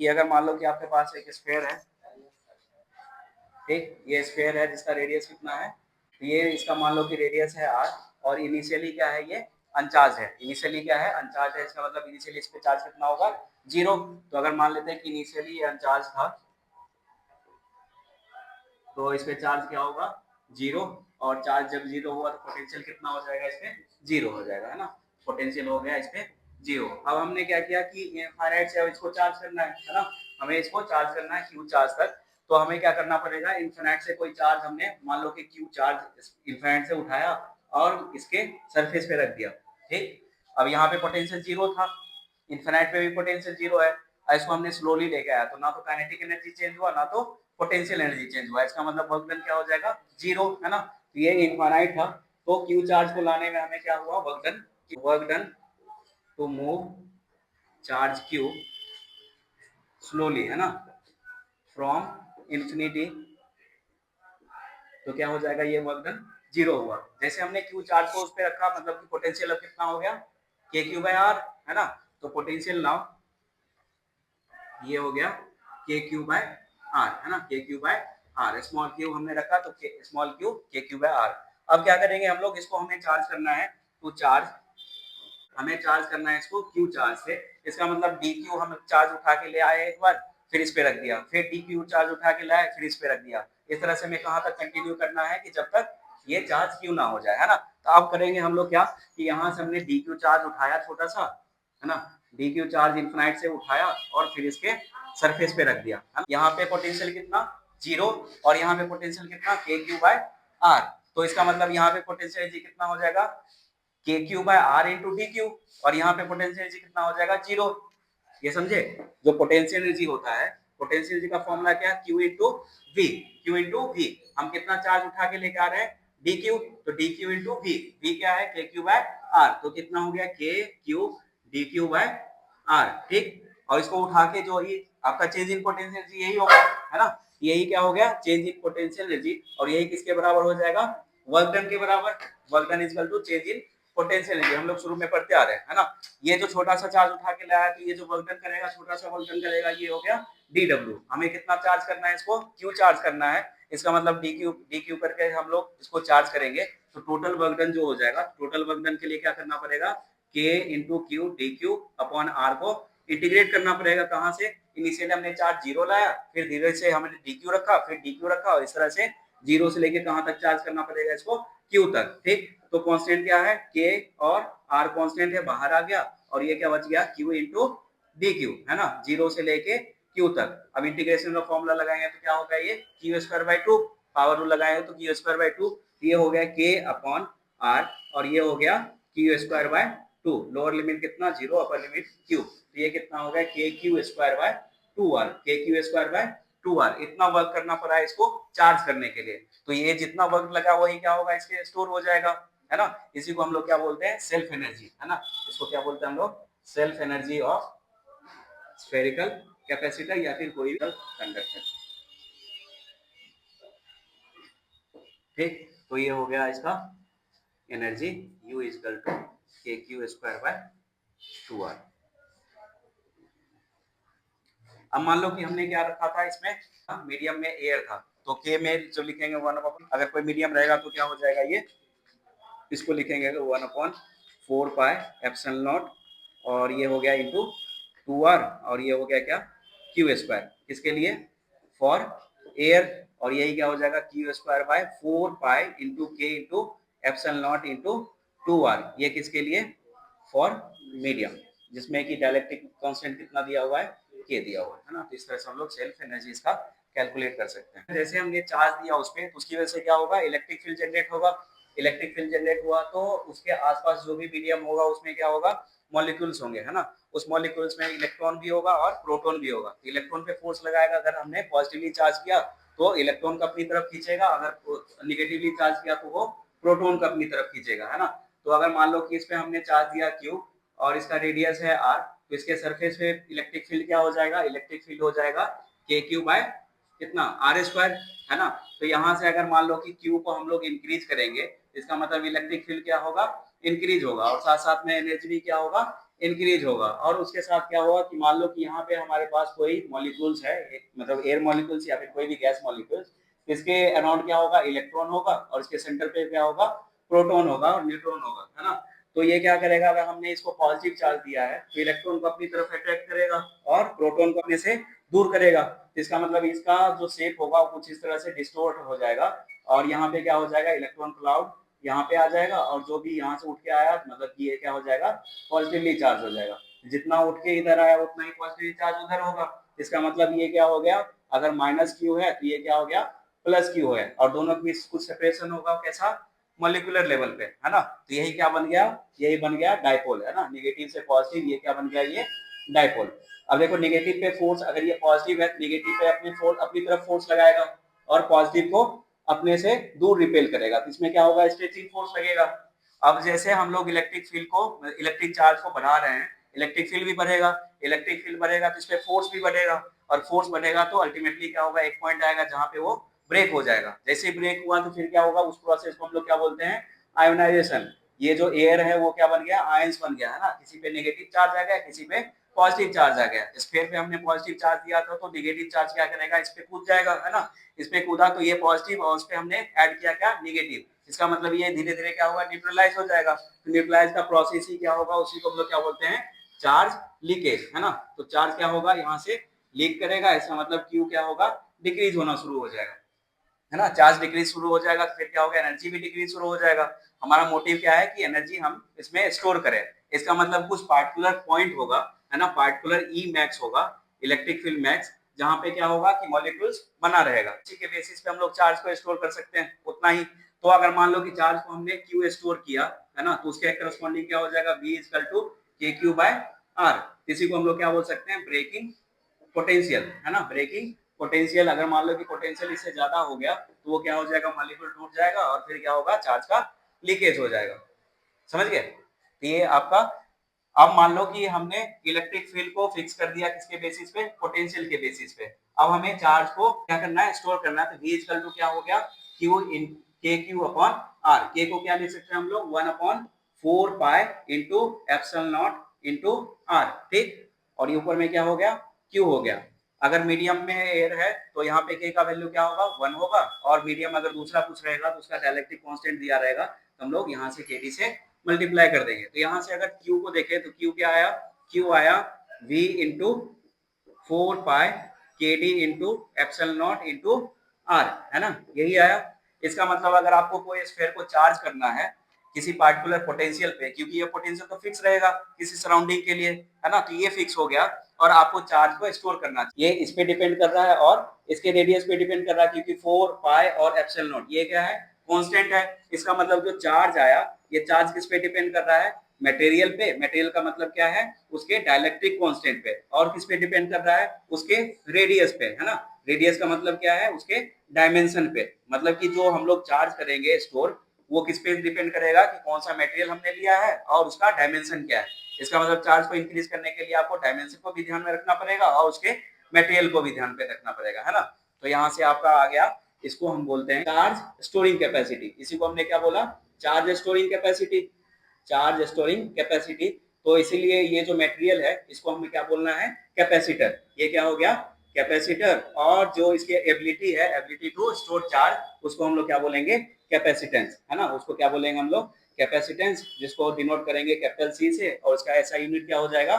कि अगर मान लो कि आपके पास एक स्फीयर है, ठीक, ये स्फीयर है जिसका रेडियस कितना है, ये इसका मान लो कि रेडियस है r, और इनिशियली क्या है, ये अनचार्ज है। इनिशियली क्या है, अनचार्ज है, इसका मतलब इनिशियली इस पे चार्ज कितना होगा, 0। तो अगर मान लेते हैं कि इनिशियली ये अनचार्ज था, तो इस पे चार्ज क्या होगा, 0। और चार्ज जब 0 हुआ तो पोटेंशियल कितना हो जाएगा, इस पे 0 हो जाएगा, है ना। पोटेंशियल हो गया इस पे 0। अब हमने क्या किया कि इनफाइनाइट से अब इसको चार्ज करना है ना, हमें इसको चार्ज करना है क्यू चार्ज तक। तो हमें क्या करना पड़ेगा, इनफाइनाइट से कोई चार्ज हमने मान लो कि क्यू चार्ज इनफाइनाइट से उठाया और इसके सरफेस पे रख दिया, ठीक। अब यहाँ पे पोटेंशियल 0 था, इनफाइनाइट पे भी पोटेंशियल 0 है। इसको हमने स्लोली लेके आया तो ना तो काइनेटिक एनर्जी चेंज हुआ, ना तो पोटेंशियल एनर्जी चेंज हुआ। इसका मतलब वर्क डन क्या हो जाएगा, 0, है ना। तो ये इनफाइनाइट था, तो क्यू चार्ज को लाने में हमें क्या हुआ, work done to move charge q slowly, है ना, फ्रॉम इंफिनिटी, तो क्या हो जाएगा, ये वर्क डन 0 हुआ। जैसे हमने क्यू चार्ज को उस पर रखा, मतलब कि पोटेंशियल अब कितना हो गया, के क्यू बाय आर, है ना। तो पोटेंशियल नाउ ये हो गया के क्यू बाय आर, है ना, k q by r. Small q हमने रखा तो small q k q by r. अब क्या करेंगे हम लोग, इसको हमें चार्ज करना है, तो चार्ज हमें चार्ज करना है इसको क्यू चार्ज से। इसका मतलब डी क्यू हम चार्ज उठा के ले आए एक बार, फिर इस पे रख दिया, फिर डी क्यू चार्ज उठा के लाए, फिर इस पे रख दिया। इस तरह से हमें कहाँ तक कंटिन्यू करना है, कि जब तक ये चार्ज क्यू ना हो जाए, है ना। तो अब करेंगे हम लोग क्या, कि यहाँ से हमने डी क्यू चार्ज उठाया छोटा सा, है ना, डी क्यू चार्ज इनफिनाइट से उठाया और फिर इसके सरफेस पे रख दिया। यहाँ पे पोटेंशियल कितना, 0, और यहाँ पे पोटेंशियल कितना, के क्यू बाय आर। तो इसका मतलब यहाँ पे पोटेंशियल एनर्जी कितना हो जाएगा, k q by r into d q, और यहाँ पे पोटेंशियल एनर्जी कितना हो जाएगा, 0। ये समझे, जो पोटेंशियल एनर्जी होता है, पोटेंशियल एनर्जी का फॉर्मूला क्या है, q into V. Q into V, हम कितना चार्ज उठा के लेके आ रहे हैं, डी क्यू, तो d q into V. V क्या है, के क्यू बाय आर, तो कितना हो गया, k q d q by r, ठीक। और इसको उठा के जो ही आपका चेंज इन पोटेंशियल एनर्जी यही होगा, है ना। यही क्या हो गया, चेंज इन पोटेंशियल एनर्जी, और यही किसके बराबर हो जाएगा, वर्क डन के बराबर। Work done is equal to change in potential energy, हम लोग शुरू में पढ़ते आ रहे हैं, है ना। ये जो छोटा सा चार्ज उठा के लाया, तो ये जो वर्क डन करेगा, छोटा सा वर्क डन करेगा, ये हो गया डी डब्ल्यू। हमें कितना चार्ज करना है, इसको क्यू चार्ज करना है। इसका मतलब डी क्यू करके हम लोग इसको चार्ज करेंगे, तो टोटल वर्क डन जो हो जाएगा, टोटल वर्क डन के लिए क्या करना पड़ेगा, k into q d q upon r को इंटीग्रेट करना पड़ेगा। कहाँ से, इनिशियली हमने चार्ज 0 लाया, फिर धीरे से हमने डी क्यू रखा, फिर डी क्यू रखा, और इस तरह से 0 से लेके कहाँ तक चार्ज करना पड़ेगा इसको, क्यू तक, ठीक। तो कांस्टेंट क्या है, के, और आर कांस्टेंट है, बाहर आ गया, और ये क्या बच गया, क्यू इंटू डी क्यू, है ना, 0 से लेके क्यू तक। अब इंटीग्रेशन का फॉर्मूला लगाएंगे तो क्या होगा, ये Q square by 2, power rule लगाएंगे तो क्यू स्क्वायर बाय 2, ये हो गया के अपॉन आर, और ये हो गया Q square by 2। Lower limit कितना, 0, अपर लिमिट क्यू, तो ये कितना हो गया, k q square bye 2r, के क्यू स्क्वायर बाय 2r। इतना वर्क करना पड़ा है इसको चार्ज करने के लिए। तो ये जितना वर्क लगा वही क्या होगा, इसके स्टोर हो जाएगा, है ना। इसी को हम लोग क्या बोलते हैं, सेल्फ एनर्जी, है ना। इसको क्या बोलते हैं हम लोग, self energy of spherical capacitor, या फिर कोई कंडक्टर, ठीक। तो ये हो गया इसका एनर्जी, U इक्वल टू के क्यू स्क्वायर बाय 2r। अब मान लो कि हमने क्या रखा था इसमें, मीडियम में एयर था, तो के में जो लिखेंगे 1/, अगर कोई मीडियम रहेगा तो क्या हो जाएगा, ये इसको लिखेंगे 1/4 पाई एप्सिलॉन नॉट, और ये हो गया इंटू 2r, और ये हो गया क्या, क्यू स्क्वायर, किसके लिए, फॉर एयर, और यही क्या हो जाएगा, Q square by 4 pi into K into epsilon not into 2r, ये किसके लिए, फॉर मीडियम, जिसमें कि डायलेक्ट्रिक कांस्टेंट कितना दिया हुआ है, के दिया हुआ है ना। तो इस तरह से हम लोग सेल्फ एनर्जी इसका कैलकुलेट कर सकते हैं। जैसे हमने चार्ज दिया उस पर, तो उसकी वजह से क्या होगा, इलेक्ट्रिक फील्ड जनरेट होगा। इलेक्ट्रिक फील्ड जनरेट हुआ तो उसके आसपास जो भी मीडियम होगा उसमें क्या होगा, मॉलिक्यूल्स होंगे, है ना। उस मॉलिक्यूल्स में इलेक्ट्रॉन भी होगा और प्रोटॉन भी होगा। इलेक्ट्रॉन पे फोर्स लगाएगा, अगर हमने पॉजिटिवली चार्ज किया तो इलेक्ट्रॉन को अपनी तरफ खींचेगा, अगर निगेटिवली चार्ज किया तो वो प्रोटॉन को अपनी तरफ खींचेगा, है ना। तो अगर मान लो कि इस पे हमने चार्ज दिया क्यू, और इसका रेडियस है r, तो इसके सरफेस पे इलेक्ट्रिक फील्ड क्या हो जाएगा, इलेक्ट्रिक फील्ड हो जाएगा के क्यू बाय कितना, आर स्क्वायर, है ना। तो यहाँ से अगर मान लो कि क्यू को हम लोग इंक्रीज करेंगे, इसका मतलब इलेक्ट्रिक फील्ड क्या होगा, इंक्रीज होगा, और साथ साथ में एनर्जी भी क्या होगा, इंक्रीज होगा। और उसके साथ क्या होगा कि मान लो कि यहाँ पे हमारे पास कोई मॉलिक्यूल्स है, मतलब एयर मॉलिक्यूल्स या फिर कोई भी गैस मॉलिक्यूल्स, इसके अराउंड क्या होगा, इलेक्ट्रॉन होगा, और इसके सेंटर पे क्या होगा, प्रोटॉन होगा और न्यूट्रॉन होगा, है ना। तो ये क्या करेगा, अगर हमने इसको पॉजिटिव चार्ज दिया है तो इलेक्ट्रॉन को अपनी तरफ अट्रैक्ट करेगा और प्रोटॉन को अपने से दूर करेगा। इसका मतलब इसका जो शेप होगा वो कुछ इस तरह से डिस्टोर्ट हो जाएगा, और यहाँ पे क्या हो जाएगा, इलेक्ट्रॉन क्लाउड यहाँ पे आ जाएगा, और जो भी यहाँ से उठ के आया मतलब कि ये क्या हो जाएगा, पॉजिटिवली चार्ज हो जाएगा। जितना उठ के इधर आया उतना ही पॉजिटिवली चार्ज उधर होगा। इसका मतलब ये क्या हो गया, अगर माइनस क्यू है तो ये क्या हो गया, प्लस क्यू है, और दोनों की कुछ सेपरेशन होगा, कैसा, मॉलिक्यूलर लेवल पे, है ना। तो यही क्या बन गया, यही बन गया डाइपोल, है ना। नेगेटिव से पॉजिटिव, ये क्या बन गया, ये डाइपोल। अब देखो नेगेटिव पे फोर्स, अगर ये पॉजिटिव है, नेगेटिव पे अपनी तरफ फोर्स लगाएगा और पॉजिटिव को अपने से दूर रिपेल करेगा, तो इसमें क्या होगा, स्ट्रेचिंग फोर्स लगेगा। अब जैसे हम लोग इलेक्ट्रिक चार्ज को बढ़ा रहे हैं, इलेक्ट्रिक फील्ड भी बढ़ेगा, इलेक्ट्रिक फील्ड बढ़ेगा तो इसमें फोर्स भी बढ़ेगा, और फोर्स बढ़ेगा तो अल्टीमेटली क्या होगा, एक पॉइंट आएगा जहां पे वो ब्रेक हो जाएगा। जैसे ही ब्रेक हुआ तो फिर क्या होगा, उस प्रोसेस को हम लोग क्या बोलते हैं, आयोनाइजेशन। ये जो एयर है वो क्या बन गया, आयंस बन गया, है ना। किसी पे नेगेटिव चार्ज आ गया, किसी पे पॉजिटिव चार्ज आ गया। स्फीयर पे हमने पॉजिटिव चार्ज दिया था तो नेगेटिव चार्ज क्या करेगा, इस पे कूद जाएगा, है ना। इस पे कूदा तो ये पॉजिटिव, और उस पे हमने ऐड किया क्या, नेगेटिव। इसका मतलब ये धीरे धीरे क्या होगा, न्यूट्रलाइज हो जाएगा। तो न्यूट्रलाइज का प्रोसेस ही क्या होगा, उसी को हम लोग क्या बोलते हैं, चार्ज लीकेज, है ना। तो चार्ज क्या होगा, यहाँ से लीक करेगा, इसका मतलब क्यू क्या होगा, डिक्रीज होना शुरू हो जाएगा, है ना। चार्ज डिक्रीज शुरू हो जाएगा तो फिर क्या होगा, एनर्जी भी डिक्रीज शुरू हो जाएगा। हमारा मोटिव क्या है कि एनर्जी हम इसमें स्टोर करें। इसका मतलब कुछ पार्टिकुलर पॉइंट होगा, है ना, पार्टिकुलर ई मैक्स होगा, इलेक्ट्रिक फील्ड मैक्स, जहां पे क्या होगा कि मॉलिक्यूल्स बना रहेगा। इसी के बेसिस पे हम लोग चार्ज को स्टोर कर सकते हैं, उतना ही। तो अगर मान लो कि चार्ज को हमने क्यू स्टोर किया, है ना, तो उसके करस्पॉन्डिंग क्या हो जाएगा, V इक्वल टू के क्यू बाय आर। इसी को हम लोग क्या बोल सकते हैं, ब्रेकिंग पोटेंशियल, है ना, ब्रेकिंग पोटेंशियल। अगर मान लो कि पोटेंशियल इससे ज्यादा हो गया तो वो क्या हो जाएगा, मॉलिक्यूल टूट जाएगा और फिर क्या होगा, चार्ज का लीकेज हो जाएगा। समझ गए। तो ये आपका, अब मान लो कि हमने इलेक्ट्रिक फील्ड को फिक्स कर दिया किसके बेसिस पे, पोटेंशियल के बेसिस पे। अब हमें चार्ज को क्या करना है, स्टोर करना है। तो V इक्वल टू क्या हो गया, Q इन के क्यू अपॉन आर। के को क्या लिख सकते हैं हम लोग, 1/4 pi into epsilon not into r, ठीक। और ये ऊपर में क्या हो गया, Q हो गया। अगर मीडियम में एयर है तो यहाँ पे के का वैल्यू क्या होगा, 1 होगा, और मीडियम अगर दूसरा कुछ रहेगा तो उसका डायलेक्ट्रिक कांस्टेंट दिया रहेगा, तो हम लोग यहाँ से kd से मल्टीप्लाई कर देंगे। तो यहाँ से अगर Q को देखें तो Q क्या आया, Q आया V into 4 pi k D into epsilon not into r, है ना, यही आया। इसका मतलब अगर आपको कोई स्फीयर को चार्ज करना है किसी पार्टिकुलर पोटेंशियल पे, क्योंकि ये पोटेंशियल तो फिक्स रहेगा किसी सराउंडिंग के लिए, है ना, तो ये फिक्स हो गया, और आपको चार्ज को स्टोर करना चाहिए। ये इस पे डिपेंड कर रहा है और इसके रेडियस पे डिपेंड कर रहा है, क्योंकि 4 पाई और एप्सिलॉन नॉट ये क्या है, कांस्टेंट है। इसका मतलब जो चार्ज आया, ये चार्ज किस पे डिपेंड कर रहा है, मटेरियल पे। मटेरियल का मतलब क्या है, उसके डायलेक्ट्रिक कांस्टेंट पे। और किस पे डिपेंड कर रहा है, उसके रेडियस पे, है ना। रेडियस का मतलब क्या है, उसके डायमेंशन पे। मतलब कि जो हम लोग चार्ज करेंगे स्टोर, वो किस पे डिपेंड करेगा कि कौन सा मटेरियल हमने लिया है और उसका डायमेंशन क्या है। इसका मतलब चार्ज को इंक्रीज करने के लिए आपको डायमेंशन को भी ध्यान में रखना पड़ेगा और उसके मटेरियल को भी ध्यान पे रखना पड़ेगा, है ना। तो यहाँ से आपका आ गया, इसको हम बोलते हैं चार्ज स्टोरिंग कैपेसिटी। इसी को हमने क्या बोला, charge storing capacity, charge storing capacity. तो इसीलिए ये जो मटेरियल है इसको हमें क्या बोलना है, कैपेसिटर। ये क्या हो गया, कैपेसिटर। और जो इसकी एबिलिटी है, एबिलिटी टू स्टोर चार्ज, उसको हम लोग क्या बोलेंगे, कैपेसिटेंस, है ना। उसको क्या बोलेंगे हम लोग, कैपेसिटेंस, जिसको डिनोट करेंगे कैपिटल सी से, और इसका ऐसा यूनिट क्या हो जाएगा,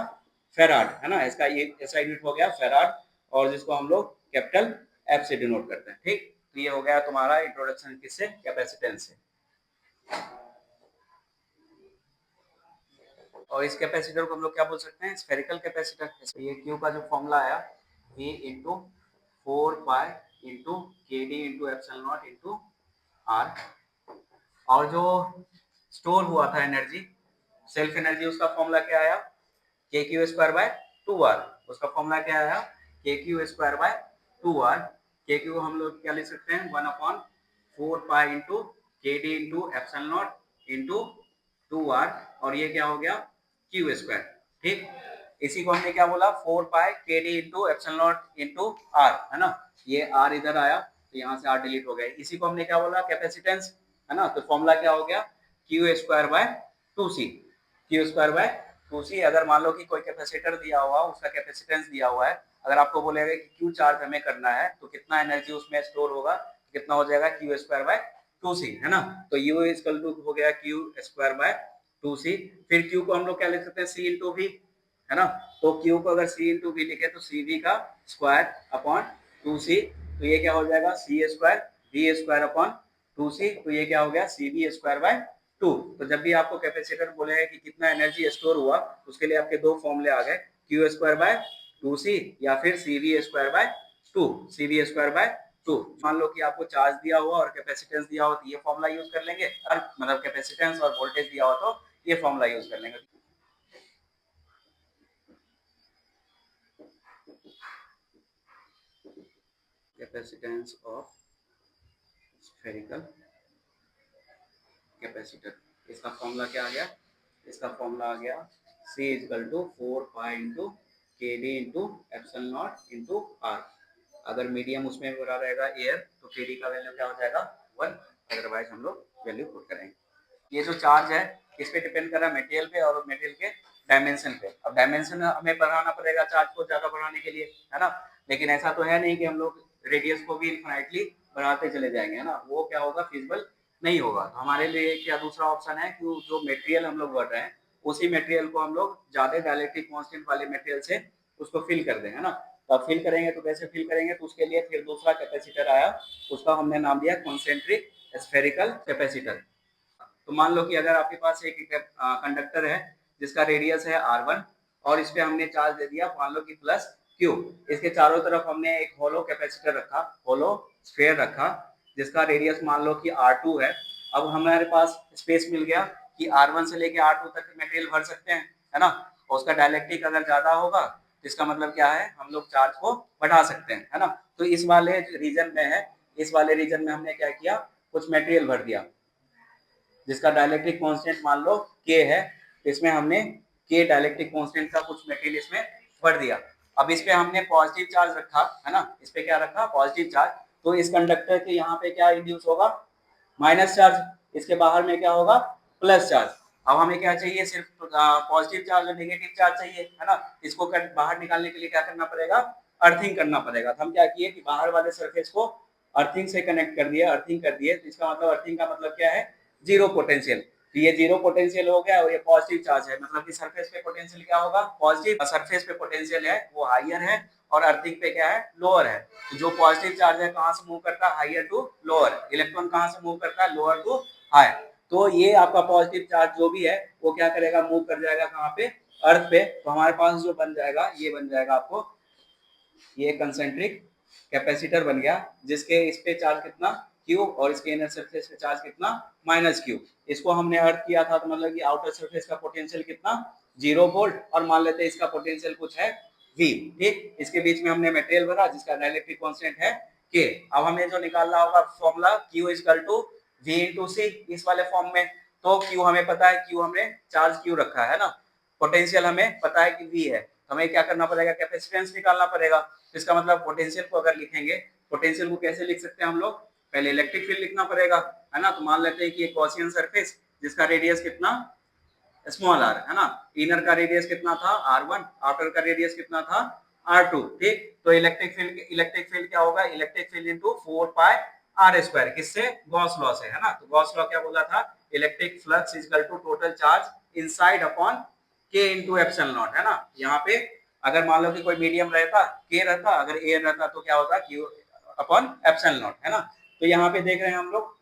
फेराड, है ना। इसका ये ऐसा यूनिट हो गया फेराड, और जिसको हम लोग कैपिटल एफ से डिनोट करते हैं, ठीक। तो ये हो गया तुम्हारा इंट्रोडक्शन किससे, कैपेसिटेंस से। और इस कैपेसिटर को हम लोग क्या बोल सकते हैं, स्फेरिकल कैपेसिटर। ये क्यू का जो फॉर्मूला आया, V इंटू 4 पाई इंटू के D into epsilon not into r. और जो स्टोर हुआ था एनर्जी, सेल्फ एनर्जी, उसका फॉर्मूला क्या आया, k q square by 2 r. उसका फॉर्मूला क्या आया, k q square by 2 r. K q हम लोग क्या लिख सकते हैं, 1/4 पाई इंटू के D into epsilon not into 2 r, और ये क्या हो गया, क्यू स्क्वायर, ठीक। इसी को हमने क्या बोला, 4 pi k D into epsilon not into r, है ना। ये आर इधर आया तो यहाँ से आर डिलीट हो गया। इसी को हमने क्या बोला, कैपेसिटेंस, है ना। तो फॉर्मूला क्या हो गया, Q square by 2 C, Q square by two C. अगर मान लो कि कोई कैपेसिटर दिया हुआ, उसका कैपेसिटेंस दिया हुआ है, अगर आपको बोलेगा कि क्यू चार्ज हमें करना है तो कितना एनर्जी उसमें स्टोर होगा, कितना हो जाएगा क्यू स्क्वायर बाय टू सी, है ना। तो यू इक्वल टू हो गया क्यू स्क्वायर बाय टू सी। फिर क्यू को हम लोग क्या लिख सकते हैं, सी इंटू वी, है ना। तो क्यू को अगर सी इंटू वी लिखे तो सी वी का स्क्वायर अपॉन टू सी, तो ये क्या हो जाएगा C square V square upon two C, तो ये क्या हो गया C V square by two. तो जब भी आपको कैपेसिटर बोलेगा कि कितना एनर्जी स्टोर हुआ, उसके लिए आपके दो फॉर्मूले आ गए, Q square by two C या फिर C V square by two, C V square by two. मान लो कि आपको चार्ज दिया हुआ और कैपेसिटेंस दिया हुआ तो ये फॉर्मूला यूज कर लेंगे, और मतलब कैपेसिटेंस और वोल्टेज दिया हुआ तो ये फॉर्मूला यूज कर लेंगे। कैपेसिटेंस ऑफ स्फेरिकल कैपेसिटर, इसका फॉर्मूला क्या आ गया, इसका फॉर्मूला आ गया C equal to 4 pi into के D into epsilon not into R. अगर मीडियम उसमें भरा रहेगा एयर तो के डी का वैल्यू क्या हो जाएगा 1, अदरवाइज हम लोग वैल्यू पुट करेंगे। ये जो चार्ज है इस पे डिपेंड कर रहा है मटेरियल पे और मटेरियल के डायमेंशन पे। अब डायमेंशन हमें बढ़ाना पड़ेगा चार्ज को ज्यादा बढ़ाने के लिए, है ना। लेकिन ऐसा तो है नहीं कि हम लोग रेडियस को भी इनफाइनाइटली बढ़ाते चले जाएंगे, है ना, वो क्या होगा फिजिबल नहीं होगा। तो हमारे लिए क्या दूसरा ऑप्शन है कि जो मटेरियल हम लोग बढ़ रहे हैं उसी मटेरियल को हम लोग ज्यादा डायलेक्ट्रिक कांस्टेंट वाले मटेरियल से उसको फिल कर दें, है ना। तो अब फिल करेंगे तो कैसे फिल करेंगे, तो उसके लिए फिर दूसरा कैपेसिटर आया, उसका हमने नाम दिया कॉन्सेंट्रिक स्फेरिकल कैपेसिटर। तो मान लो कि अगर आपके पास एक कंडक्टर है जिसका रेडियस है R1 और इस पे हमने चार्ज दे दिया मान लो कि प्लस Q। इसके चारों तरफ हमने एक होलो कैपेसिटर रखा, होलो स्फेयर रखा, जिसका रेडियस मान लो कि R2 है। अब हमारे पास स्पेस मिल गया कि R1 से लेके R2 तक मटेरियल भर सकते हैं, है ना। और उसका डायलेक्ट्रिक अगर ज्यादा होगा तो इसका मतलब क्या है, हम लोग चार्ज को बढ़ा सकते हैं, है ना। तो इस वाले रीजन में है, इस वाले रीजन में हमने क्या किया, कुछ मटेरियल भर दिया जिसका डायलेक्ट्रिक कांस्टेंट मान लो के है। इसमें हमने के डायलेक्ट्रिक कांस्टेंट का कुछ मटेरियल इसमें भर दिया। अब इस पे हमने पॉजिटिव चार्ज रखा, है ना, इस पे क्या रखा पॉजिटिव चार्ज। तो इस कंडक्टर के यहाँ पे क्या इंड्यूस होगा माइनस चार्ज, इसके बाहर में क्या होगा प्लस चार्ज। अब हमें क्या चाहिए, सिर्फ पॉजिटिव चार्ज और नेगेटिव चार्ज चाहिए, है ना। इसको बाहर निकालने के लिए क्या करना पड़ेगा, अर्थिंग करना पड़ेगा। तो हम क्या किए कि बाहर वाले सरफेस को अर्थिंग से कनेक्ट कर दिए, अर्थिंग कर दिए। तो इसका मतलब अर्थिंग का मतलब क्या है, जीरो पोटेंशियल। तो ये जीरो पोटेंशियल हो गया और ये पॉजिटिव चार्ज है, मतलब कि सरफेस पे पोटेंशियल क्या होगा पॉजिटिव, सरफेस पे पोटेंशियल है वो हाइयर है और अर्थिंग पे क्या है लोअर है। तो जो पॉजिटिव चार्ज है कहाँ से मूव करता है हाइयर टू लोअर, इलेक्ट्रॉन कहाँ से मूव करता है लोअर टू हाई। तो ये आपका पॉजिटिव चार्ज जो भी है वो क्या करेगा मूव कर जाएगा कहाँ पे अर्थ पे। तो हमारे पास जो बन जाएगा ये बन जाएगा आपको ये कंसेंट्रिक कैपेसिटर बन गया, जिसके इस पे चार्ज कितना क्यू और इसके इनर सरफेस पे चार्ज कितना माइनस क्यू। इसको हमने अर्थ किया था तो मतलब कि आउटर सरफेस का पोटेंशियल कितना 0 वोल्ट और मान लेते हैं इसका पोटेंशियल कुछ है V, ठीक। इसके बीच में हमने मटेरियल भरा जिसका डायलेक्ट्रिक कांस्टेंट है K। अब हमें जो निकालना होगा formula Q equal to V into C इस वाले फॉर्म में। तो Q हमें पता है, Q हमने चार्ज Q रखा है ना, पोटेंशियल हमें पता है कि V है, हमें क्या करना पड़ेगा कैपेसिटेंस निकालना पड़ेगा। तो इसका मतलब पोटेंशियल को अगर लिखेंगे, पोटेंशियल को कैसे लिख सकते हैं हम लोग, पहले इलेक्ट्रिक फील्ड लिखना पड़ेगा, है ना। तो मान लेते हैं कि एक गॉसियन सरफेस जिसका रेडियस कितना स्मॉल r, है ना। इनर का रेडियस कितना था R1, आउटर का रेडियस कितना था R2, ठीक। तो इलेक्ट्रिक फील्ड क्या होगा, electric field into 4 pi r square, किससे गॉस लॉ से, है ना। तो गॉस लॉ क्या बोला था, electric flux equal to total charge inside upon k into epsilon not, है ना। यहाँ पे अगर मान लो कि कोई मीडियम रहता के रहता, अगर एयर रहता तो क्या होता क्यू अपॉन एप्सिलॉन नॉट, है ना। तो यहाँ पे देख रहे हैं हम लोग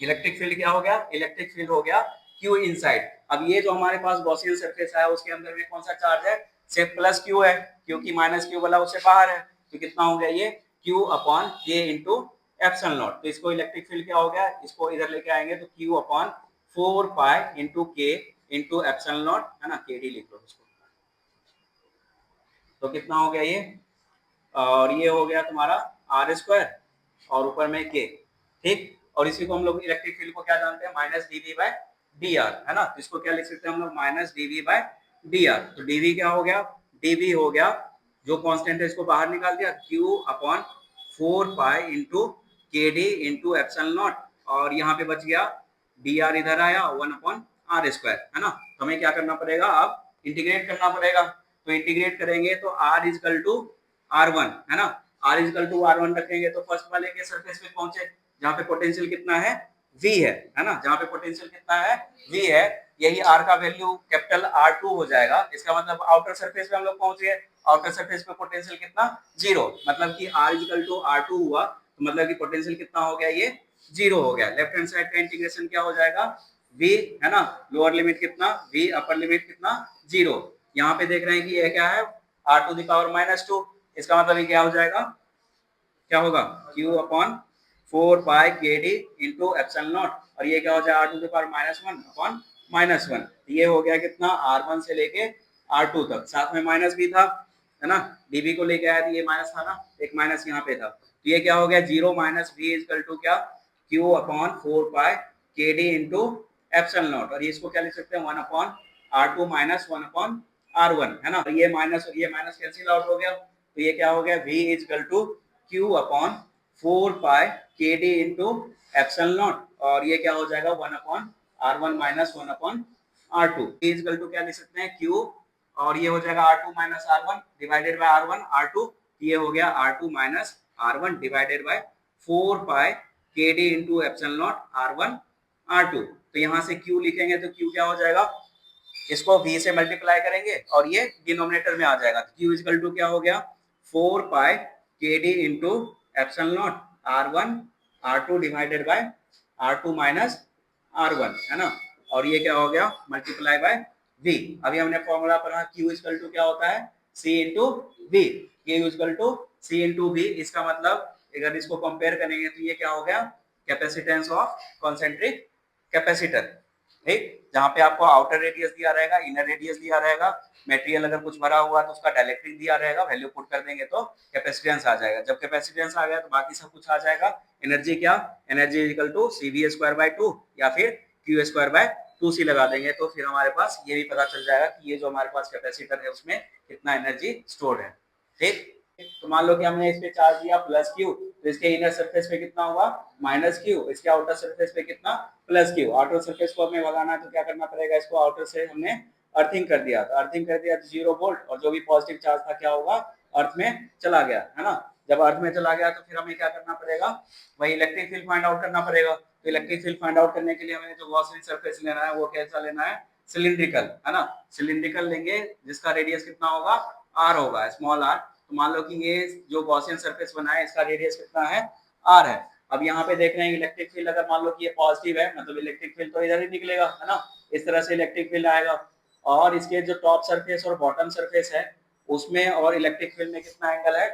इलेक्ट्रिक फील्ड क्या हो गया, इलेक्ट्रिक फील्ड हो गया क्यू इनसाइड। अब ये जो हमारे पास गॉसियन सरफेस है उसके अंदर में कौन सा चार्ज है, सिर्फ प्लस क्यू है, क्योंकि माइनस क्यू वाला उससे बाहर है। तो कितना हो गया ये Q upon k into epsilon not. तो इसको इलेक्ट्रिक फील्ड क्या हो गया, इसको इधर लेके आएंगे तो Q upon 4 pi into K into epsilon not, है ना, के डी लिख लो इसको। तो कितना हो गया ये, और ये हो गया तुम्हारा आर स्क्वायर और ऊपर में के, ठीक। और इसी को हम लोग इलेक्ट्रिक फील्ड को क्या जानते हैं minus d V by d r, है ना। तो इसको क्या लिख सकते हैं हम लोग minus d V by d r. तो डी वी क्या हो गया, डी वी हो गया जो कांस्टेंट है इसको बाहर निकाल दिया क्यू अपॉन 4 पाई इंटू के डी इंटू एप्सिलॉन नॉट, और यहाँ पे बच गया डी आर इधर आया 1 अपॉन आर स्क्वायर, है ना। तो हमें क्या करना पड़ेगा अब इंटीग्रेट करना पड़ेगा। तो इंटीग्रेट करेंगे तो आर इजकल टू R1 है ना, आर इजकल टू R1 रखेंगे तो फर्स्ट वाले के सरफेस पे पहुंचे जहां पे पोटेंशियल कितना है V है ना, जहां पे पोटेंशियल कितना है V है, यही R का वैल्यू कैपिटल R2 हो जाएगा। इसका मतलब आउटर सरफेस पे हम लोग पहुंच गए, आउटर सरफेस पे पोटेंशियल कितना 0, मतलब कि R इक्वल टू R2 हुआ तो मतलब कि पोटेंशियल कितना हो गया, ये 0 हो गया। लेफ्ट हैंड साइड का इंटीग्रेशन क्या हो जाएगा, V है ना, लोअर लिमिट कितना V, अपर लिमिट कितना 0। यहाँ पे देख रहे हैं कि ये क्या है R टू द पावर -2, इसका मतलब ये क्या हो जाएगा, क्या होगा Q upon 4 pi k D into epsilon not, और ये क्या हो जाएगा R to the power -1 upon -1। ये हो गया कितना R1 से लेके R2 तक, साथ में माइनस भी था है ना, dB को लेके आया था, ये माइनस था ना, एक माइनस यहाँ पे था, तो ये क्या हो गया 0 माइनस V इक्वल टू क्या Q upon 4 pi k D into epsilon not, और ये इसको क्या लिख सकते हैं 1 upon R2 minus 1 upon R1 है ना, और ये माइनस कैंसिल आउट हो गया, तो ये क्या हो गया V equal to Q upon 4 pi k D into epsilon not, और ये क्या हो जाएगा 1 upon R1 minus 1 upon R2 equal to क्या लिख सकते हैं Q, और ये हो जाएगा R2 minus R1 divided by R1 R2, ये हो गया R2 minus R1 divided by 4 pi k D into epsilon not R1 R2। तो यहाँ से Q लिखेंगे तो Q क्या हो जाएगा, इसको V से मल्टीप्लाई करेंगे और ये डिनोमिनेटर में आ जाएगा, तो Q इक्वल टू क्या हो गया 4 pi k D into epsilon not R1 R2 divided by R2 minus R1 है ना, और ये क्या हो गया मल्टीप्लाई बाय V। अभी हमने फॉर्मूला पढ़ा Q इक्वल टू क्या होता है C into V, Q equal to C into V, इसका मतलब अगर इसको कंपेयर करेंगे तो ये क्या हो गया कैपेसिटेंस ऑफ कॉन्सेंट्रिक कैपेसिटर, ठीक, जहां पे आपको आउटर रेडियस दिया रहेगा, इनर रेडियस दिया रहेगा, मटेरियल अगर कुछ भरा हुआ तो उसका डाइलेक्ट्रिक दिया रहेगा, वैल्यू पुट कर देंगे तो कैपेसिटेंस आ जाएगा। जब कैपेसिटेंस आ गया तो बाकी सब कुछ आ जाएगा। एनर्जी क्या, एनर्जी इक्वल टू CV²/2 या फिर Q²/2C लगा देंगे तो फिर हमारे पास ये भी पता चल जाएगा कि ये जो हमारे पास कैपेसिटर है उसमें कितना एनर्जी स्टोर है, ठीक। तो मान लो कि हमने इस पे चार्ज दिया +Q, तो इसके इनर सरफेस पे कितना हुआ -Q, इसके आउटर सरफेस पे कितना +Q। आउटर सरफेस को हमें भगाना है तो क्या करना पड़ेगा, इसको आउटर से हमने अर्थिंग कर दिया, तो अर्थिंग कर दिया तो 0 वोल्ट, और जो भी पॉजिटिव चार्ज था क्या होगा अर्थ में चला गया है ना। जब अर्थ में चला गया तो फिर हमें क्या करना पड़ेगा, वही इलेक्ट्रिक फील्ड फाइंड आउट करना पड़ेगा। तो इलेक्ट्रिक फील्ड फाइंड आउट करने के लिए हमें जो गॉसियन सरफेस लेना है वो कैसा लेना है, सिलिंड्रिकल है ना, सिलिंड्रिकल लेंगे जिसका रेडियस कितना होगा r होगा, स्मॉल r। तो मान लो कि ये जो गॉसियन सरफेस बना है इसका रेडियस कितना है r है। अब यहाँ पे देख रहे हैं इलेक्ट्रिक फील्ड अगर मान लो कि ये पॉजिटिव है मतलब इलेक्ट्रिक फील्ड तो इधर ही निकलेगा है ना, इस तरह से इलेक्ट्रिक फील्ड आएगा, और इसके जो टॉप सरफेस और बॉटम सरफेस है उसमें और इलेक्ट्रिक फील्ड में कितना एंगल है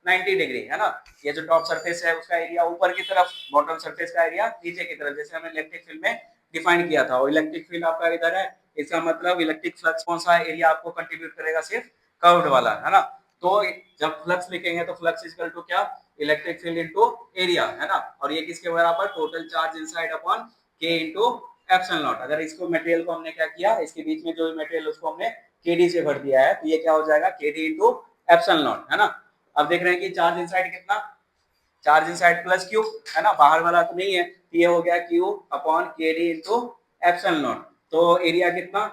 90 डिग्री है ना। ये जो टॉप सरफेस है उसका एरिया ऊपर की तरफ, बॉटम सरफेस का एरिया नीचे की तरफ, जैसे हमने इलेक्ट्रिक फील्ड में डिफाइन किया था। और इलेक्ट्रिक फील्ड आपका इधर है, इसका मतलब इलेक्ट्रिक फ्लक्स कौन सा एरिया आपको कंट्रीब्यूट करेगा, सिर्फ कर्व्ड वाला है ना। तो जब फ्लक्स लिखेंगे तो फ्लक्स इक्वल टू क्या इलेक्ट्रिक फील्ड इनटू एरिया है ना, और ये किसके बराबर टोटल चार्ज इनसाइड अपॉन के इनटू एप्सिलॉन नॉट। अगर इसको मटेरियल को हमने क्या किया, इसके बीच में जो मटेरियल उसको हमने केडी से भर दिया है तो ये क्या हो जाएगा केडी इनटू एप्सिलॉन नॉट है ना। अब देख रहे हैं कि चार्ज इनसाइड कितना, चार्ज इनसाइड +Q है ना, बाहर वाला तो नहीं है, तो ये हो गया Q upon k D into epsilon not. तो एरिया कितना,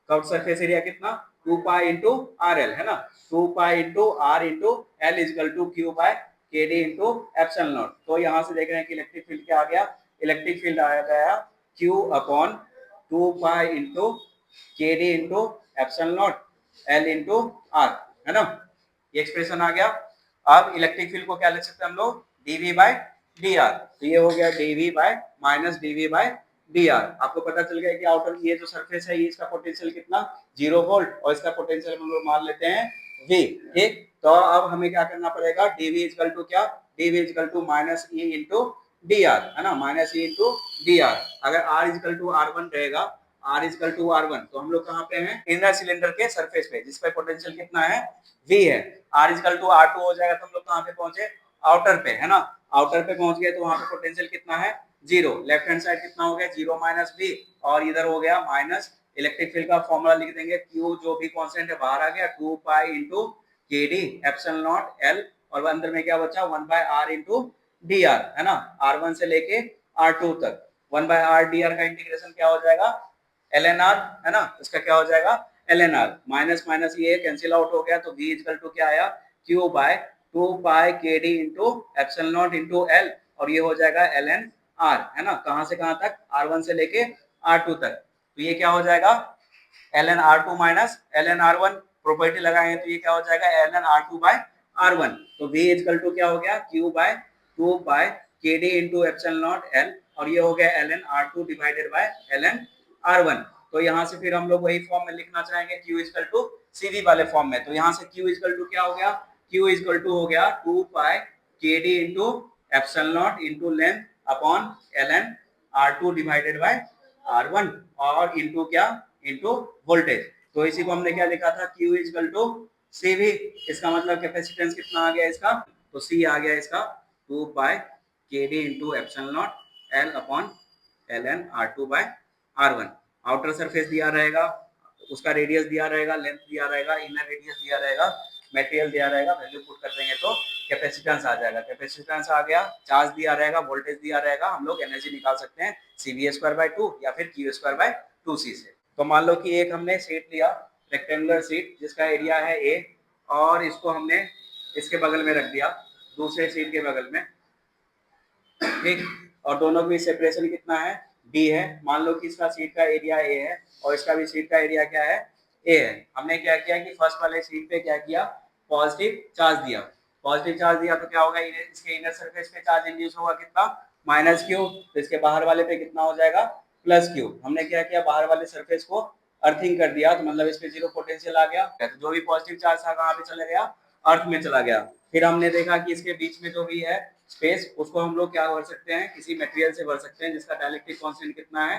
कर्व सरफेस एरिया कितना 2 पाई इंटू आर एल है ना, 2 pi into r into l equal to Q by k D into epsilon not. तो यहाँ से देख रहे हैं कि इलेक्ट्रिक फील्ड क्या आ गया, इलेक्ट्रिक फील्ड आ गया Q अपॉन 2 पाई इंटू के D into epsilon not l into r है ना, ये एक्सप्रेशन आ गया। अब इलेक्ट्रिक फील्ड को क्या लिख सकते हैं हम लोग dv बाय dr, तो ये हो गया dv by -dv by dr। आपको पता चल गया कि आउटर ये जो सरफेस है ये इसका पोटेंशियल कितना 0 वोल्ट, और इसका पोटेंशियल हम लोग मान लेते हैं v, ठीक। तो अब हमें क्या करना पड़ेगा dv इक्वल टू क्या, dv equal to -e into dr है ना, -e इंटू dr। अगर r इक्वल टू r1 रहेगा, r इक्वल टू r1, तो हम लोग कहाँ पे हैं इनर सिलेंडर के सरफेस पे जिस पे पोटेंशियल कितना है v है। r इक्वल टू r2 हो जाएगा तो हम लोग कहाँ पे पहुंचे आउटर पे है ना, आउटर पे पहुंच गए तो वहां पे पोटेंशियल कितना है 0, लेफ्ट हैंड साइड कितना हो गया 0 माइनस v, और इधर हो गया माइनस इलेक्ट्रिक फील्ड का फॉर्मूला लिख देंगे Q जो भी कांस्टेंट है बाहर आ गया 2 पाई इंटू के डी एप्सिलॉन नॉट एल, और अंदर में क्या बचा 1 by r into d r है ना, R1 से लेके R2 तक 1 बाय आर डी आर का इंटीग्रेशन क्या हो जाएगा ln r है ना, इसका क्या हो जाएगा ln r, माइनस माइनस ये कैंसिल आउट हो गया, तो v इक्वल टू क्या आया, q bye 2 pi k D into epsilon not into L, और ये हो जाएगा ln r, है ना, कहां से कहां तक, r1 से लेके r2 तक, तो ये क्या हो जाएगा ln r2 minus ln r1, property लगाएंगे तो ये क्या हो जाएगा ln r2 बाय r1, तो v इक्वल टू क्या हो गया, q bye 2 pi k D into epsilon not l, और ये हो गया ln r2 divided by ln r1, तो यहाँ से फिर हम लोग वही फॉर्म में लिखना चाहेंगे q इक्वल टू cv वाले फॉर्म में, तो यहाँ से q इक्वल टू क्या हो गया, q इक्वल टू हो गया 2 pi k D into epsilon not into length upon ln r2 divided by r1, और इंटू क्या, इंटू वोल्टेज, तो इसी को हमने क्या लिखा था, q इक्वल टू cv, इसका मतलब कैपेसिटेंस कितना आ गया इसका, तो c आ गया इसका 2 pi k D into epsilon not l upon ln r2 by r1, outer surface दिया रहेगा, उसका रेडियस दिया रहेगा, लेंथ दिया रहेगा, इनर रेडियस दिया रहेगा, मटेरियल दिया रहेगा, वैल्यू पुट कर देंगे तो कैपेसिटेंस आ जाएगा, कैपेसिटेंस आ गया, चार्ज दिया रहेगा, वोल्टेज दिया रहेगा, हम लोग एनर्जी निकाल सकते हैं cv²/2 या फिर q²/2c से। तो मान लो कि एक हमने सीट लिया, रेक्टेंगुलर सीट जिसका एरिया है a, और इसको हमने इसके बगल में रख दिया, दूसरे सीट के बगल में, ठीक, और दोनों की सेपरेशन कितना है, d है, मान लो कि इसका सीट का एरिया a है और इसका भी सीट का एरिया क्या है, a है, हमने क्या किया कि फर्स्ट वाले सीट पे क्या किया, पॉजिटिव चार्ज दिया, पॉजिटिव चार्ज दिया तो क्या होगा, इसके इनर सरफेस पे चार्ज इंड्यूस होगा कितना, -q, तो इसके बाहर वाले पे कितना हो जाएगा, +q, हमने क्या किया, बाहर वाले सरफेस को अर्थिंग कर दिया, तो मतलब इस पे जीरो पोटेंशियल आ गया, तो जो भी पॉजिटिव चार्ज था कहाँ पे चला गया, अर्थ में चला गया। फिर हमने देखा कि इसके बीच में जो भी है स्पेस, उसको हम लोग क्या भर सकते हैं, किसी मटेरियल से भर सकते हैं जिसका डाइलेक्ट्रिक कांस्टेंट कितना है,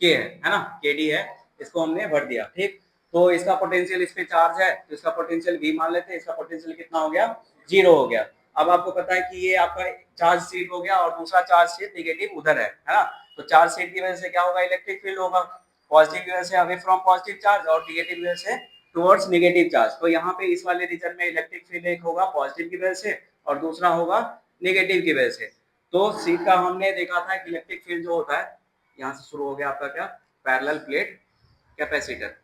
के है ना, के डी है, इसको हमने भर दिया, ठीक, तो इसका पोटेंशियल इस पे चार्ज है, तो इसका पोटेंशियल v मान लेते हैं, इसका पोटेंशियल कितना हो गया, 0 हो गया। अब आपको पता है कि ये आपका चार्ज सीट हो गया और दूसरा चार्ज सीट निगेटिव उधर है ना, तो चार्ज सीट की वजह से क्या होगा, इलेक्ट्रिक फील्ड होगा, पॉजिटिव की वजह से अवे फ्रॉम पॉजिटिव चार्ज और निगेटिव की वजह से टुवर्ड्स निगेटिव चार्ज, तो यहाँ पे इस वाले रीजन में इलेक्ट्रिक फील्ड एक होगा पॉजिटिव की वजह से और दूसरा होगा नेगेटिव की वजह से। तो सीट का हमने देखा था कि इलेक्ट्रिक फील्ड जो होता है, यहाँ से शुरू हो गया आपका क्या, पैरेलल प्लेट कैपेसिटर,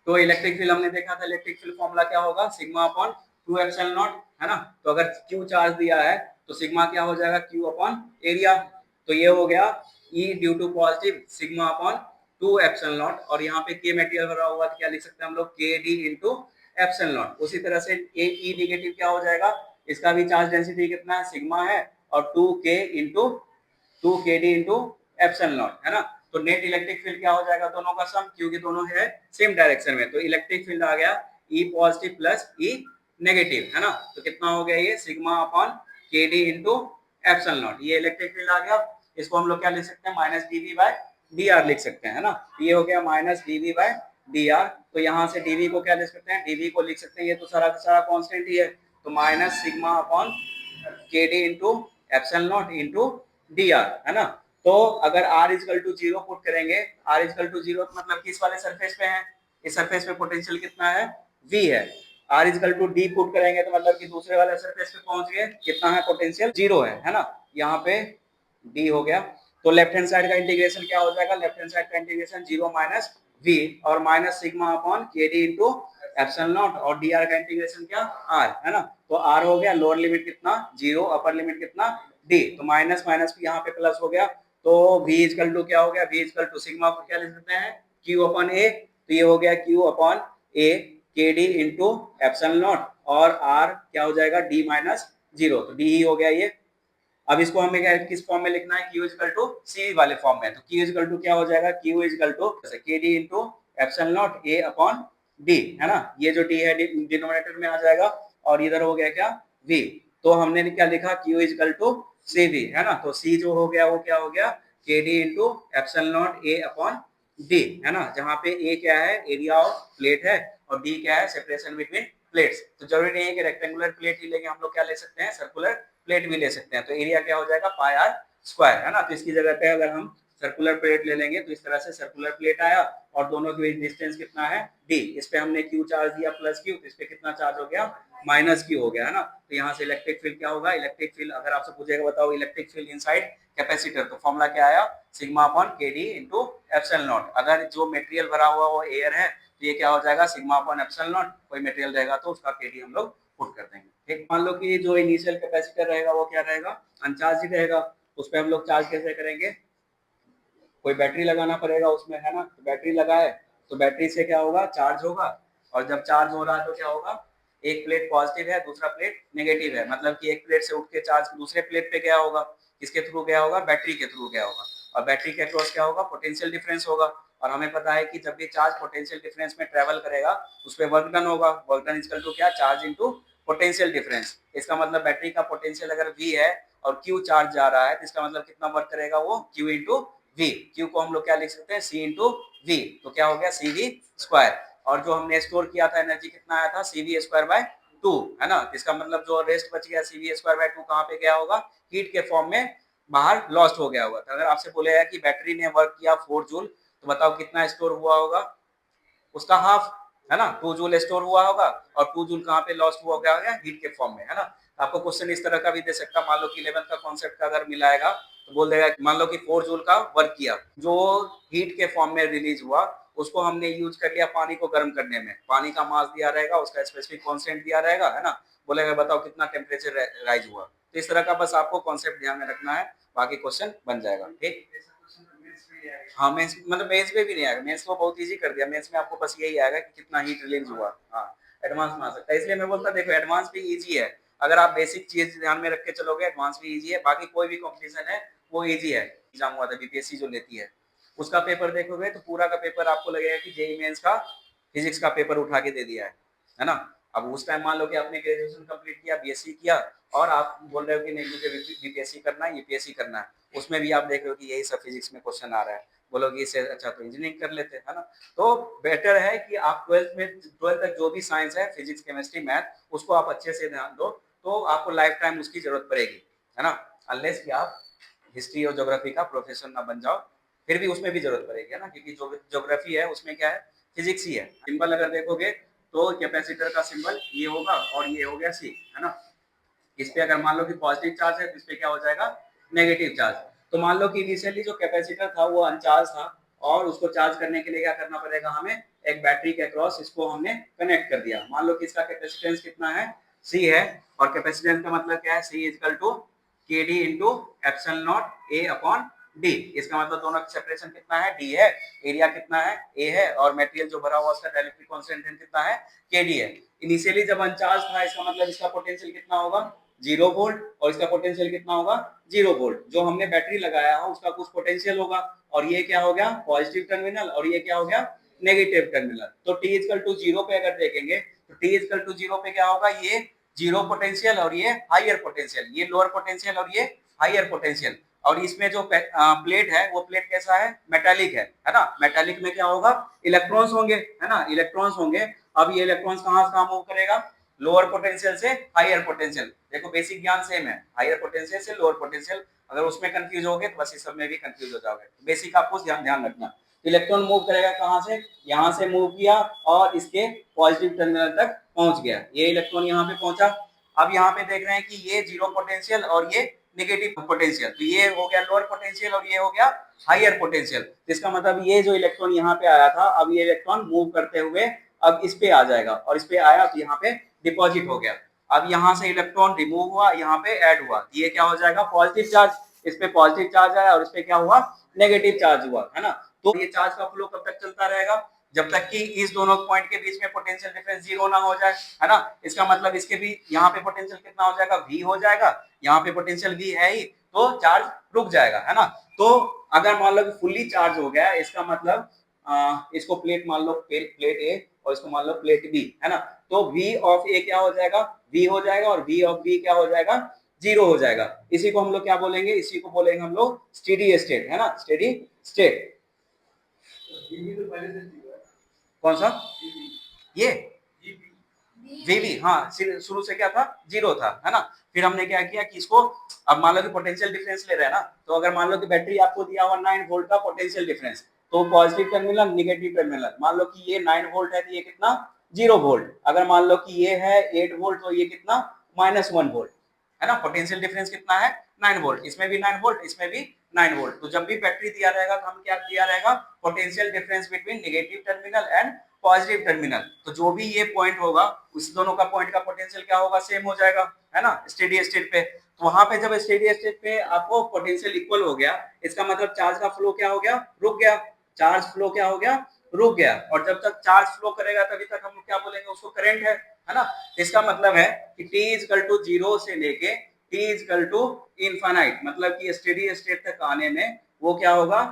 तो इलेक्ट्रिक फील्ड हमने देखा था, इलेक्ट्रिक फील्ड फॉर्मूला क्या होगा, सिग्मा अपॉन 2 एप्सिलॉन नॉट, है ना, तो अगर q चार्ज दिया है तो सिग्मा क्या हो जाएगा, q अपॉन एरिया, तो ये हो गया E due to positive sigma upon 2 epsilon not, और यहाँ पे k मटेरियल भरा हुआ तो क्या लिख सकते हैं हम लोग, के डी इंटू एप्सिलॉन नॉट। उसी तरह से E नेगेटिव क्या हो जाएगा, इसका भी चार्ज डेंसिटी कितना है, सिग्मा है, और 2k into 2kd into epsilon not, है ना, तो नेट इलेक्ट्रिक फील्ड क्या हो जाएगा, दोनों का सम, क्योंकि दोनों है सेम डायरेक्शन में, तो इलेक्ट्रिक फील्ड आ गया E positive plus E negative, है ना, तो कितना हो गया ये, sigma upon k D into epsilon not, ये इलेक्ट्रिक फील्ड आ गया, इसको हम लोग क्या लिख सकते हैं, -dv/dr लिख सकते हैं, है ना, ये हो गया -dv/dr, तो यहाँ से dv को क्या लिख सकते हैं, dv को लिख सकते हैं, ये तो सारा का सारा कांस्टेंट ही है, तो minus sigma upon k D into epsilon not into d r, है ना, तो अगर r इक्वल टू 0 पुट करेंगे, r इक्वल टू 0 मतलब किस वाले सरफेस पे है, इस सरफेस पे पोटेंशियल कितना है, v है, r equal to d put करेंगे तो मतलब कि दूसरे वाले सरफेस पे पहुंच गए, कितना है पोटेंशियल, 0 है ना, यहाँ पे d हो गया, तो लेफ्ट हैंड साइड का इंटीग्रेशन क्या हो जाएगा, लेफ्ट हैंड साइड का इंटीग्रेशन 0 माइनस v और minus sigma upon k D into epsilon not, और dr का इंटीग्रेशन क्या, r, है ना, तो r हो गया, लोअर लिमिट कितना 0, अपर लिमिट कितना d, तो माइनस माइनस भी यहाँ पे प्लस हो गया, तो v इक्वल टू क्या हो गया, v इक्वल टू सिग्मा को क्या लिख सकते हैं, q अपॉन a, तो ये हो गया q अपॉन a के डी इंटू एप्सिलॉन नॉट, और r क्या हो जाएगा, d माइनस 0, तो d ही हो गया ये। अब इसको हमें क्या किस फॉर्म में लिखना है, q इक्वल टू c वाले फॉर्म में, तो q इक्वल टू क्या हो जाएगा, q इक्वल टू के D into epsilon not a upon d, है ना, ये जो d है डिनोमिनेटर में आ जाएगा, और इधर हो गया क्या v, तो हमने क्या लिखा, q इक्वल टू cv, है ना, तो c जो हो गया वो क्या हो गया, के D into epsilon not a upon d, है ना, जहाँ पे a क्या है, एरिया ऑफ प्लेट है, और d क्या है, सेपरेशन बिटवीन प्लेट्स, तो जरूरी नहीं है कि रेक्टेंगुलर प्लेट ही लेंगे, हम लोग क्या ले सकते हैं, सर्कुलर प्लेट भी ले सकते हैं, तो एरिया क्या हो जाएगा, पाई r स्क्वायर, है ना, तो इसकी जगह पे अगर हम सर्कुलर प्लेट ले लेंगे तो इस तरह से सर्कुलर प्लेट आया और दोनों के बीच डिस्टेंस कितना है d। इस पे हमने q चार्ज दिया प्लस q, तो इस पे कितना चार्ज हो गया माइनस q हो गया है ना। तो यहाँ से इलेक्ट्रिक फील्ड क्या होगा, इलेक्ट्रिक फील्ड अगर आपसे पूछेगा बताओ इलेक्ट्रिक फील्ड इनसाइड कैपेसिटर, तो फॉर्मूला क्या आया sigma upon kd into epsilon not. अगर जो मटेरियल भरा हुआ वो एयर है तो ये क्या हो जाएगा सिग्मा अपॉन एप्सिलॉन नॉट, कोई मटेरियल रहेगा तो उसका kd हम लोग पुट कर देंगे। ठीक, मान लो कि जो इनिशियल कैपेसिटर रहेगा वो क्या रहेगा अनचार्ज ही रहेगा, उस पर हम लोग चार्ज कैसे करेंगे, कोई बैटरी लगाना पड़ेगा उसमें है ना। तो बैटरी लगाए तो बैटरी से क्या होगा चार्ज होगा, और जब चार्ज हो रहा है तो क्या होगा एक प्लेट पॉजिटिव है दूसरा प्लेट नेगेटिव है, मतलब कि एक प्लेट से उठ के चार्ज दूसरे प्लेट पे गया होगा, किसके थ्रू गया होगा बैटरी के थ्रू गया होगा, और बैटरी के अक्रॉस क्या होगा पोटेंशियल डिफरेंस होगा। और हमें पता है कि जब भी चार्ज पोटेंशियल डिफरेंस में ट्रेवल करेगा उस पर वर्क डन होगा, वर्क डन इक्वल टू क्या चार्ज इनटू पोटेंशियल डिफरेंस। इसका मतलब बैटरी का पोटेंशियल अगर V है और Q चार्ज जा रहा है तो इसका मतलब कितना वर्क करेगा वो Q इंटू V। Q को हम लोग क्या लिख सकते हैं C इंटू V, तो क्या हो गया CV स्क्वायर, और जो हमने स्टोर किया था एनर्जी कितना आया था CV स्क्वायर बाय 2 है ना। इसका मतलब जो रेस्ट बच गया CV स्क्वायर बाय 2 कहाँ पे गया होगा हीट के फॉर्म में बाहर लॉस्ट हो गया होगा। तो अगर आपसे बोलेगा कि बैटरी ने वर्क किया 4 जूल तो बताओ कितना स्टोर हुआ होगा, उसका हाफ है ना 2 जूल स्टोर हुआ होगा, और 2 जूल कहाँ पे लॉस्ट हुआ गया हीट के फॉर्म में है ना। आपको क्वेश्चन इस तरह का भी दे सकता, मान लो कि 11th का कॉन्सेप्ट का अगर मिलाएगा तो बोल देगा मान लो कि 4 जूल का वर्क किया जो हीट के फॉर्म में रिलीज हुआ, उसको हमने यूज कर लिया पानी को गर्म करने में, पानी का मास दिया रहेगा उसका स्पेसिफिक कांस्टेंट दिया रहेगा है ना, बोलेगा बताओ कितना टेम्परेचर राइज हुआ। तो इस तरह का बस आपको कॉन्सेप्ट ध्यान में रखना है, बाकी क्वेश्चन बन जाएगा। ठीक, हाँ मेंस मतलब मेंस में भी नहीं आएगा, मेंस को बहुत इजी कर दिया, मेंस में आपको बस यही आएगा कि कितना हीट रिलीज हुआ। हाँ एडवांस में आ सकता है, इसलिए मैं बोलता देखो एडवांस भी इजी है, अगर आप बेसिक चीज ध्यान में रख के चलोगे एडवांस भी इजी है, बाकी कोई भी कॉम्पिटिशन है वो इजी है। एग्जाम हुआ था बीपीएससी जो लेती है उसका पेपर देखोगे तो पूरा का पेपर आपको लगेगा कि जेईई मेंस का फिजिक्स का पेपर उठा के दे दिया है ना। अब उस टाइम मान लो कि आपने ग्रेजुएशन कंप्लीट किया बीएससी किया और आप बोल रहे हो कि नहीं मुझे बीपीएससी करना है यूपीएससी करना है, उसमें भी आप देख रहे हो कि यही सब फिजिक्स में क्वेश्चन आ रहा है, बोलोगे इससे अच्छा तो इंजीनियरिंग कर लेते है ना। तो बेटर है कि आप 12th तक जो भी साइंस है फिजिक्स केमिस्ट्री मैथ उसको आप अच्छे से ध्यान दो, तो आपको लाइफ टाइम उसकी जरूरत पड़ेगी है ना, अनलेस कि आप हिस्ट्री और ज्योग्राफी का प्रोफेसर ना बन जाओ, फिर भी उसमें भी जरूरत पड़ेगी है ना, क्योंकि ज्योग्राफी है उसमें क्या है फिजिक्स ही है। सिंबल अगर देखोगे तो कैपेसिटर का सिंबल ये होगा और ये हो गया सी है ना। इस पे अगर मान लो कि पॉजिटिव चार्ज है तो इस पे क्या हो जाएगा नेगेटिव चार्ज। तो मान लो कि इनिशियली जो कैपेसिटर था वो अनचार्ज था और उसको चार्ज करने के लिए क्या करना पड़ेगा हमें एक बैटरी के अक्रॉस इसको हमने कनेक्ट कर दिया। मान लो कि इसका कैपेसिटेंस कितना है सी है, और कैपेसिटेंस का मतलब क्या है सी इजकल टू के D into epsilon not a upon D. इसका मतलब दोनों का सेपरेशन कितना है डी है, एरिया कितना है ए है, और मटेरियल जो भरा हुआ उसका डाइलेक्ट्रिक कांस्टेंट कितना है के डी है। इनिशियली जब अनचार्ज था इसका मतलब इसका पोटेंशियल कितना होगा 0 वोल्ट, और इसका पोटेंशियल कितना होगा 0 वोल्ट। जो हमने बैटरी लगाया है उसका कुछ पोटेंशियल होगा, और ये क्या हो गया पॉजिटिव टर्मिनल और ये क्या हो गया नेगेटिव टर्मिनल। तो टी इजकल टू 0 पे अगर देखेंगे तो टी इजकल टू 0 पे क्या होगा ये 0 पोटेंशियल और ये हायर पोटेंशियल, ये लोअर पोटेंशियल और ये हायर पोटेंशियल। और इसमें जो प्लेट है वो प्लेट कैसा है मेटालिक है ना, मेटालिक में क्या होगा इलेक्ट्रॉन्स होंगे है ना, इलेक्ट्रॉन्स होंगे। अब ये इलेक्ट्रॉन्स कहाँ से कहाँ मूव करेगा लोअर पोटेंशियल से हायर पोटेंशियल, देखो बेसिक ज्ञान सेम है हायर पोटेंशियल से लोअर पोटेंशियल, अगर उसमें कंफ्यूज होगे तो बस इस सब में भी कंफ्यूज हो जाओगे, बेसिक आपको ध्यान रखना। इलेक्ट्रॉन मूव करेगा कहाँ से यहाँ से मूव किया और इसके पॉजिटिव टर्मिनल तक पहुंच गया, ये इलेक्ट्रॉन यहाँ पे पहुंचा। अब यहाँ पे देख रहे हैं कि ये 0 पोटेंशियल और ये नेगेटिव पोटेंशियल, तो ये हो गया लोअर पोटेंशियल और ये हो गया हायर पोटेंशियल। इसका मतलब ये जो इलेक्ट्रॉन यहाँ पे आया था अब ये इलेक्ट्रॉन मूव करते हुए अब इस पे आ जाएगा, और इस पे आया तो यहाँ पे डिपॉजिट हो गया। अब यहाँ से इलेक्ट्रॉन रिमूव हुआ यहाँ पे ऐड हुआ, ये क्या हो जाएगा पॉजिटिव चार्ज, इस पे पॉजिटिव चार्ज आया और इस पे क्या हुआ नेगेटिव चार्ज हुआ है ना। तो ये चार्ज का फ्लो कब तक चलता रहेगा जब तक कि इस दोनों पॉइंट के बीच में पोटेंशियल डिफरेंस 0 ना हो जाए है ना। इसका मतलब इसके भी यहाँ पे पोटेंशियल कितना हो जाएगा V हो जाएगा, यहाँ पे पोटेंशियल V है ही तो चार्ज रुक जाएगा है ना। तो अगर मान लो कि फुल्ली चार्ज हो गया इसका मतलब इसको प्लेट मान लो प्लेट ए और इसको मान लो प्लेट बी है ना, तो V ऑफ ए क्या हो जाएगा V हो जाएगा और V ऑफ बी क्या हो जाएगा 0 हो जाएगा। इसी को हम लोग क्या बोलेंगे, इसी को बोलेंगे हम लोग स्टेडी स्टेट है ना, स्टेडी स्टेट। कौन सा ये वीवी, हाँ शुरू से क्या था, जीरो था, है ना। फिर हमने क्या किया कि इसको, अब मान लो कि पोटेंशियल डिफरेंस ले रहे हैं ना, तो अगर मान लो कि बैटरी आपको दिया हुआ 9 वोल्ट का पोटेंशियल डिफरेंस, तो पॉजिटिव टर्मिनल निगेटिव टर्मिनल, मान लो कि ये 9 वोल्ट है तो ये कितना, 0 वोल्ट, अगर मान लो कि ये है 8 वोल्ट तो ये कितना, -1 वोल्ट, है ना। पोटेंशियल डिफरेंस कितना है, 9 वोल्ट, इसमें भी 9 वोल्ट, इसमें भी 9 वोल्ट। तो जब भी बैटरी दिया रहेगा तो हम क्या दिया रहेगा, potential difference between negative terminal and positive terminal. तो जो भी ये पॉइंट होगा उस दोनों का पॉइंट का पोटेंशियल क्या होगा, सेम हो जाएगा, है ना, स्टेडी स्टेट पे। तो वहां पे जब स्टेडी स्टेट पे आपको पोटेंशियल इक्वल हो गया, इसका मतलब चार्ज का फ्लो क्या हो गया, रुक गया, चार्ज फ्लो क्या हो गया, रुक गया। और जब तक चार्ज फ्लो करेगा तभी तक हम क्या बोलेंगे, उसको करंट है ना। इसका मतलब है कि t इक्वल टू 0 से लेके t इक्वल टू इनफाइनाइट, मतलब कि स्टेडी स्टेट तक आने में वो क्या होगा,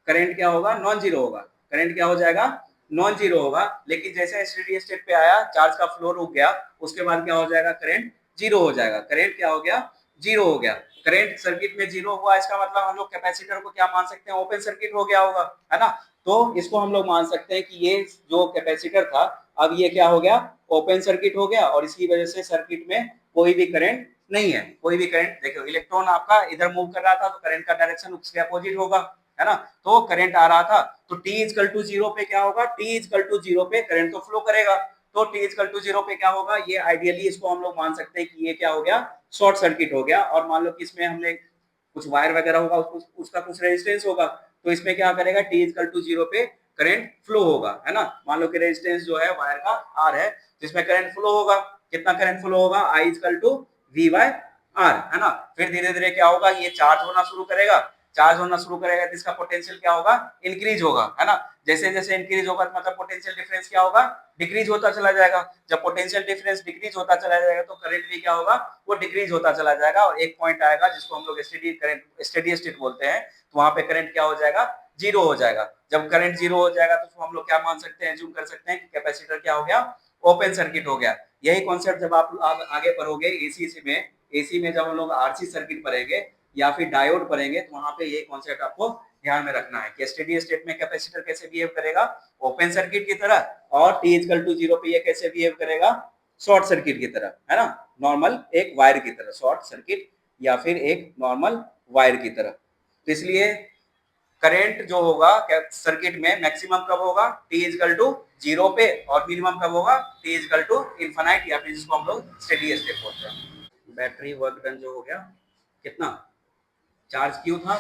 करंट क्या होगा, नॉन जीरो होगा, करंट क्या हो जाएगा, नॉन जीरो होगा। लेकिन जैसे स्टेडी स्टेट पे आया, चार्ज का फ्लो रुक गया, उसके बाद क्या हो जाएगा, करंट जीरो हो जाएगा, करंट क्या हो गया, जीरो हो गया। करंट सर्किट में जीरो हुआ, इसका मतलब हम लोग कैपेसिटर को क्या मान सकते हैं, ओपन सर्किट हो गया होगा, है ना। तो इसको हम लोग मान सकते हैं कि ये जो कैपेसिटर था, अब ये क्या हो गया, ओपन सर्किट हो गया, और इसकी वजह से सर्किट में कोई भी करंट नहीं है, कोई भी करंट। देखो इलेक्ट्रॉन आपका इधर मूव कर रहा था तो करंट का डायरेक्शन उसके अपोजिट होगा, है ना। तो करंट आ रहा था, तो t इक्वल टू 0 पे क्या होगा, t इक्वल टू 0 पे करंट तो फ्लो करेगा। तो t इक्वल टू 0 पे क्या होगा, ये आइडियली इसको हम लोग मान सकते हैं कि ये क्या हो गया, शॉर्ट सर्किट हो गया। और मान लो कि इसमें हमने कुछ वायर वगैरह होगा, उसका कुछ रेजिस्टेंस होगा, तो इसमें क्या करेगा, t इक्वल टू 0 पे करंट फ्लो होगा, है ना। मान लो कि रेजिस्टेंस जो है वायर का R है, तो इसमें करंट फ्लो होगा, कितना करंट फ्लो होगा, I equal to V by R, है ना। फिर धीरे धीरे क्या होगा, ये चार्ज होना शुरू करेगा, चार्ज होना शुरू करेगा तो इसका पोटेंशियल क्या होगा, इंक्रीज होगा, है ना। जैसे जैसे इंक्रीज होगा मतलब पोटेंशियल डिफरेंस क्या होगा, डिक्रीज होता चला जाएगा। जब पोटेंशियल डिफरेंस डिक्रीज होता चला जाएगा तो करंट भी क्या होगा, वो डिक्रीज होता चला जाएगा, और एक पॉइंट आएगा जिसको हम लोग स्टेडी करंट, स्टेडी स्टेट बोलते हैं। तो वहां पे करंट क्या हो जाएगा, जीरो हो जाएगा। जब करंट जीरो हो जाएगा तो हम लोग क्या मान सकते हैं, एज्यूम कर सकते हैं कि कैपेसिटर क्या हो गया, ओपन सर्किट हो गया। यही कॉन्सेप्ट जब आप आगे पढ़ोगे एसी में, एसी में जब हम लोग आरसी सर्किट पढ़ेंगे या फिर डायोड पढ़ेंगे, तो वहां पे ये कॉन्सेप्ट आपको ध्यान में रखना है कि स्टेडी स्टेट में कैपेसिटर कैसे बिहेव करेगा, ओपन सर्किट की तरह, और t इक्वल टू 0 पे ये कैसे बिहेव करेगा, शॉर्ट सर्किट की तरह, है ना, नॉर्मल एक वायर की तरह, शॉर्ट सर्किट या फिर एक नॉर्मल वायर की तरह। तो इसलिए करंट जो होगा सर्किट में मैक्सिमम कब होगा, t इक्वल टू 0 पे, और मिनिमम कब होगा, t इक्वल टू इनफाइनाइट, या फिर जिसको हम लोग स्टेडी स्टेट बोलते हैं। बैटरी वर्क डन जो हो गया, कितना चार्ज क्यू था,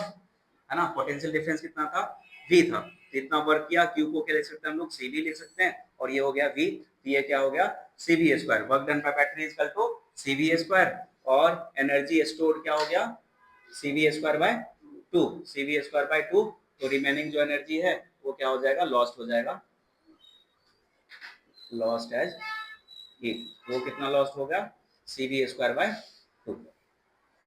है ना, पोटेंशियल डिफरेंस कितना था, v था, इतना वर्क किया। क्यू को क्या लिख सकते हैं हम लोग, cv लिख सकते हैं, और ये हो गया v, ये क्या हो गया, cv square, work done by battery is equal to cv square, और एनर्जी स्टोर्ड क्या हो गया, cv square by 2, cv square by 2। तो रिमेनिंग जो एनर्जी है वो क्या हो जाएगा, लॉस्ट हो जाएगा, लॉस्ट एज हीट। वो कितना लॉस्ट हो गया, cv स्क्वायर बाय